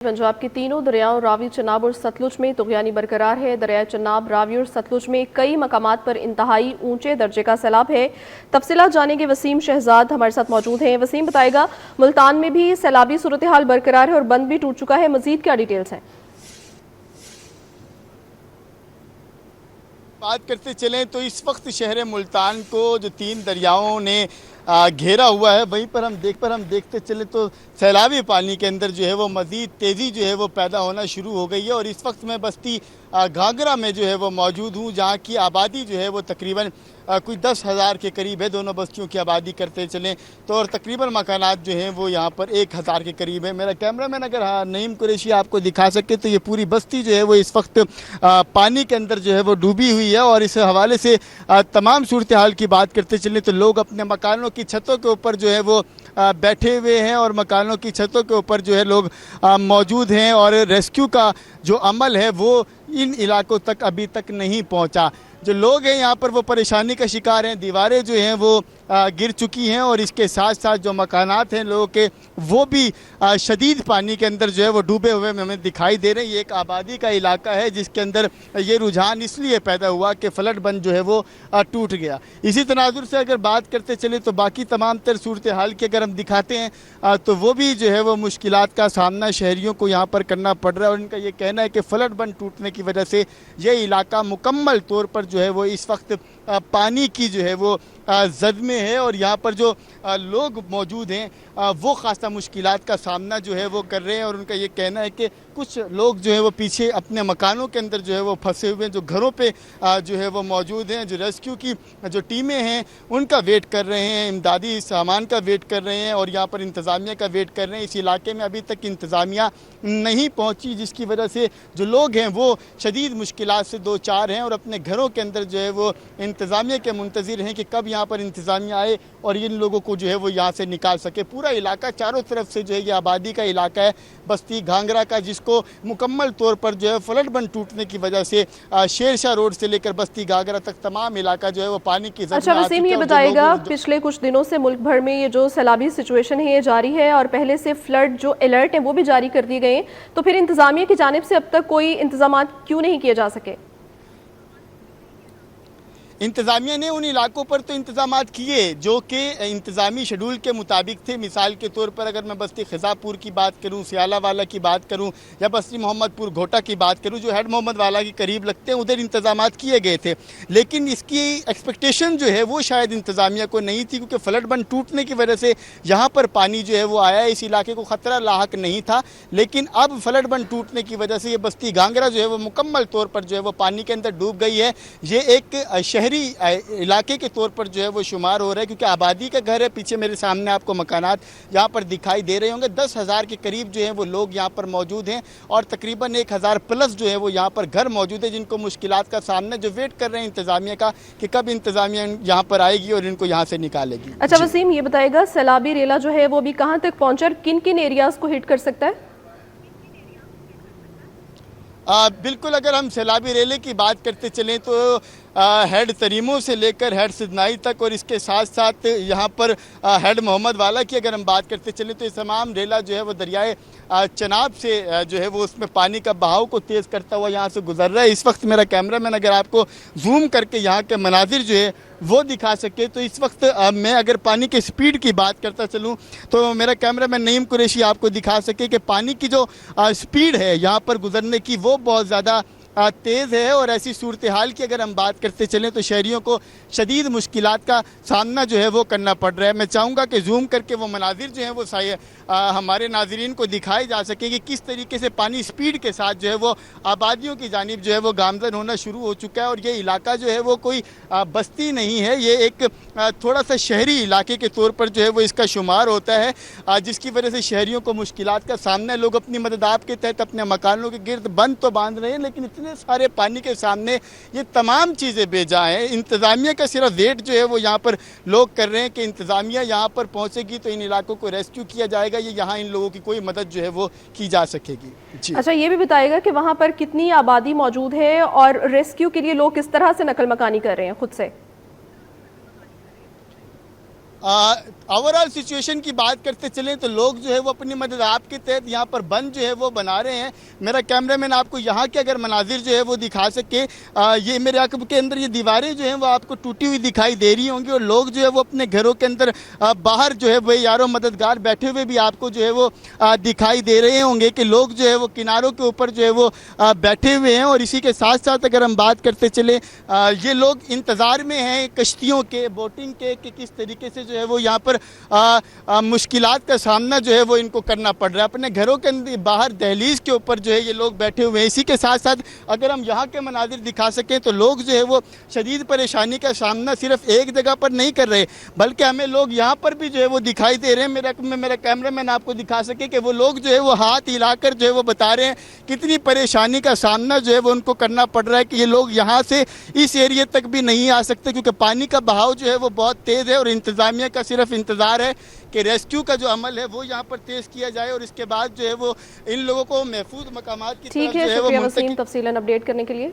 पंजाब के तीनों दरियाओं रावी, चनाब और सतलुज में तुग़यानी बरकरार है। दरिया चनाब, रावी और सतलुज में कई मकामात पर इंतहाई ऊंचे दर्जे का सैलाब है। तफसीलात जानेंगे, वसीम शहजाद हमारे साथ मौजूद हैं। वसीम, बताएगा, मुल्तान में भी सैलाबी सूरत हाल बरकरार है और बंद भी टूट चुका है, मजीद क्या डिटेल्स हैं? बात करते चलें तो इस वक्त शहर मुल्तान को जो तीन दरियाओं ने घेरा हुआ है, वहीं पर हम देखते चले तो सैलाबी पानी के अंदर जो है वो मज़ीद तेज़ी जो है वो पैदा होना शुरू हो गई है। और इस वक्त मैं बस्ती घाघरा में जो है वो मौजूद हूँ, जहाँ की आबादी जो है वो तकरीबन कुछ 10,000 के करीब है। दोनों बस्तियों की आबादी करते चलें तो और तकरीबन मकानात जो हैं वो यहाँ पर 1,000 के करीब है। मेरा कैमरामैन अगर नईम कुरैशी आपको दिखा सके तो ये पूरी बस्ती जो है वो इस वक्त पानी के अंदर जो है वो डूबी हुई है। और इस हवाले से तमाम सूरत हाल की बात करते चलें तो लोग अपने मकानों की छतों के ऊपर जो है वो बैठे हुए हैं और मकानों की छतों के ऊपर जो है लोग मौजूद हैं। और रेस्क्यू का जो अमल है वो इन इलाकों तक अभी तक नहीं पहुंचा। जो लोग हैं यहाँ पर वो परेशानी का शिकार हैं, दीवारें जो हैं वो गिर चुकी हैं और इसके साथ साथ जो मकानात हैं लोगों के वो भी शदीद पानी के अंदर जो है वो डूबे हुए हमें दिखाई दे रहे हैं। ये एक आबादी का इलाका है जिसके अंदर ये रुझान इसलिए पैदा हुआ कि फ्लड बंद जो है वो टूट गया। इसी तनाजुर से अगर बात करते चले तो बाकी तमाम तर सूरत हाल की अगर हम दिखाते हैं तो वो भी जो है वो मुश्किलात का सामना शहरियों को यहाँ पर करना पड़ रहा है। और इनका ये कहना है कि फ्लड बंद टूटने की वजह से ये इलाका मुकम्मल तौर पर जो है वो इस वक्त पानी की जो है वो जद में है। और यहाँ पर जो लोग मौजूद हैं वो ख़ासा मुश्किलात का सामना जो है वो कर रहे हैं। और उनका ये कहना है कि कुछ लोग जो है वो पीछे अपने मकानों के अंदर जो है वो फंसे हुए हैं, जो घरों पे जो है वो मौजूद हैं। जो रेस्क्यू की जो टीमें हैं उनका वेट कर रहे हैं, इमदादी सामान का वेट कर रहे हैं और यहाँ पर इंतज़ामिया का वेट कर रहे हैं। इस इलाके में अभी तक इंतज़ामिया नहीं पहुँची, जिसकी वजह से जो लोग हैं वो शदीद मुश्किलात से दो चार हैं और अपने घरों के अंदर जो है वो इंतज़ामिया के मुंतज़िर हैं कि कब यहाँ पर इंतज़ामिया आए और इन लोगों को जो है वो यहाँ से निकाल सके। पूरा इलाका चारों तरफ से जो है ये आबादी का इलाका है बस्ती घाघरा का, जिसको मुकम्मल तौर पर जो है फ्लड बंद टूटने की वजह से शेरशाह रोड से लेकर बस्ती घाघरा तक तमाम इलाका जो है वो पानी की। अच्छा वसीम, ये बताएगा, पिछले कुछ दिनों से मुल्क भर में ये जो सैलाबी सिचुएशन है ये जारी है और पहले से फ्लड जो अलर्ट है वो भी जारी कर दिए गए, तो फिर इंतजामिया की जानिब से अब तक कोई इंतजाम क्यों नहीं किए जा सके? इंतज़ामिया ने उन इलाकों पर तो इंतज़ामात किए जो कि इंतज़ामी शेड्यूल के मुताबिक थे। मिसाल के तौर पर अगर मैं बस्ती खिजापुर की बात करूं, सियाला वाला की बात करूं या बस्ती मोहम्मदपुर घोटा की बात करूं जो हेड मोहम्मद वाला के करीब लगते हैं, उधर इंतज़ामात किए गए थे। लेकिन इसकी एक्सपेक्टेशन जो है वो शायद इंतज़ामिया को नहीं थी, क्योंकि फ्लड बंद टूटने की वजह से यहाँ पर पानी जो है वो आया, इस इलाके को ख़तरा लाहक नहीं था। लेकिन अब फ्लड बंद टूटने की वजह से ये बस्ती घाघरा जो है वो मुकम्मल तौर पर जो है वो पानी के अंदर डूब गई है। ये एक शहरी इलाके के तौर पर जो है वो शुमार हो रहा है, क्योंकि आबादी का घर है। पीछे मेरे सामने आपको मकानात यहाँ पर दिखाई दे रहे होंगे। 10,000 के करीब जो है वो लोग यहाँ पर मौजूद हैं और तकरीबन 1,000 प्लस जो है वो यहाँ पर घर मौजूद है जिनको मुश्किलात का सामना, जो वेट कर रहे हैं इंतज़ामिया का कि कब इंतज़ामिया यहाँ पर आएगी और इनको यहाँ से निकालेगी। अच्छा वसीम, ये बताएगा, सैलाबी रेला जो है वो अभी कहाँ तक पहुँचा, किन किन एरियाज को हिट कर सकता है? बिल्कुल, अगर हम सैलाबी रेले की बात करते चलें तो हेड तरीमों से लेकर हेड सिदनाई तक और इसके साथ साथ यहाँ पर हेड मोहम्मद वाला की अगर हम बात करते चलें तो ये तमाम रेला जो है वो दरियाए चनाब से जो है वो उसमें पानी का बहाव को तेज़ करता हुआ यहाँ से गुजर रहा है। इस वक्त मेरा कैमरामैन अगर आपको जूम करके यहाँ के मनाजिर जो है वो दिखा सके तो इस वक्त मैं अगर पानी के स्पीड की बात करता चलूँ तो मेरा कैमरामैन नईम कुरैशी आपको दिखा सके कि पानी की जो स्पीड है यहाँ पर गुजरने की वो बहुत ज़्यादा तेज़ है। और ऐसी सूरत हाल की अगर हम बात करते चलें तो शहरियों को शदीद मुश्किलात का सामना जो है वो करना पड़ रहा है। मैं चाहूँगा कि जूम करके वो मनाजिर जो हैं वो हमारे नाजरीन को दिखाए जा सके कि किस तरीके से पानी स्पीड के साथ जो है वो आबादियों की जानिब जो है वो गामजन होना शुरू हो चुका है। और ये इलाका जो है वो कोई बस्ती नहीं है, ये एक थोड़ा सा शहरी इलाके के तौर पर जो है वो इसका शुमार होता है, जिसकी वजह से शहरियों को मुश्किलात का सामना। लोग अपनी मददाब के तहत अपने मकानों के गिर्द बंद तो बांध रहे हैं, लेकिन इतने सारे पानी के सामने ये तमाम चीज़ें बेजा हैं। इंतज़ामिया का सिर्फ वेट जो है वो यहाँ पर लोग कर रहे हैं कि इंतज़ामिया यहाँ पर पहुँचेगी तो इन इलाकों को रेस्क्यू किया जाएगा, ये यहाँ इन लोगों की कोई मदद जो है वो की जा सकेगी। जी अच्छा, ये भी बताएगा कि वहाँ पर कितनी आबादी मौजूद है और रेस्क्यू के लिए लोग किस तरह से नकल मकानी कर रहे हैं खुद से? ओवरऑल सिचुएशन की बात करते चलें तो लोग जो है वो अपनी मदद आपके तहत यहाँ पर बंद जो है वो बना रहे हैं। मेरा कैमरामैन आपको यहाँ के अगर मनाजिर जो है वो दिखा सके, ये मेरे आंखों के अंदर ये दीवारें जो हैं वो आपको टूटी हुई दिखाई दे रही होंगी और लोग जो है वो अपने घरों के अंदर बाहर जो है वो यारों मददगार बैठे हुए भी आपको जो है वो दिखाई दे रहे होंगे कि लोग जो है वो किनारों के ऊपर जो है वो बैठे हुए हैं। और इसी के साथ साथ अगर हम बात करते चले, ये लोग इंतज़ार में हैं कश्तियों के, बोटिंग के, कि किस तरीके से जो है वो यहाँ पर मुश्किलात का सामना जो है वो इनको करना पड़ रहा है। अपने घरों के अंदर बाहर दहलीज के ऊपर जो है ये लोग बैठे हुए हैं। इसी के साथ साथ अगर हम यहाँ के मनाजिर दिखा सकें तो लोग जो है वो शदीद परेशानी का सामना सिर्फ एक जगह पर नहीं कर रहे, बल्कि हमें लोग यहाँ पर भी जो है वो दिखाई दे रहे हैं। मेरा कैमरामैन आपको दिखा सके कि वो लोग जो है वो हाथ हिलाकर जो है वो बता रहे हैं कितनी परेशानी का सामना जो है वो उनको करना पड़ रहा है, कि ये लोग यहाँ से इस एरिया तक भी नहीं आ सकते क्योंकि पानी का बहाव जो है वो बहुत तेज़ है और इंतज़ामिया का सिर्फ इंतज़ार है कि रेस्क्यू का जो अमल है वो यहाँ पर तेज़ किया जाए और इसके बाद जो है वो इन लोगों को महफूज मकामात की तरफ ठीक है, जो है वो शुक्रिया मुंतकिल वसीम तफसीलन अपडेट करने के लिए।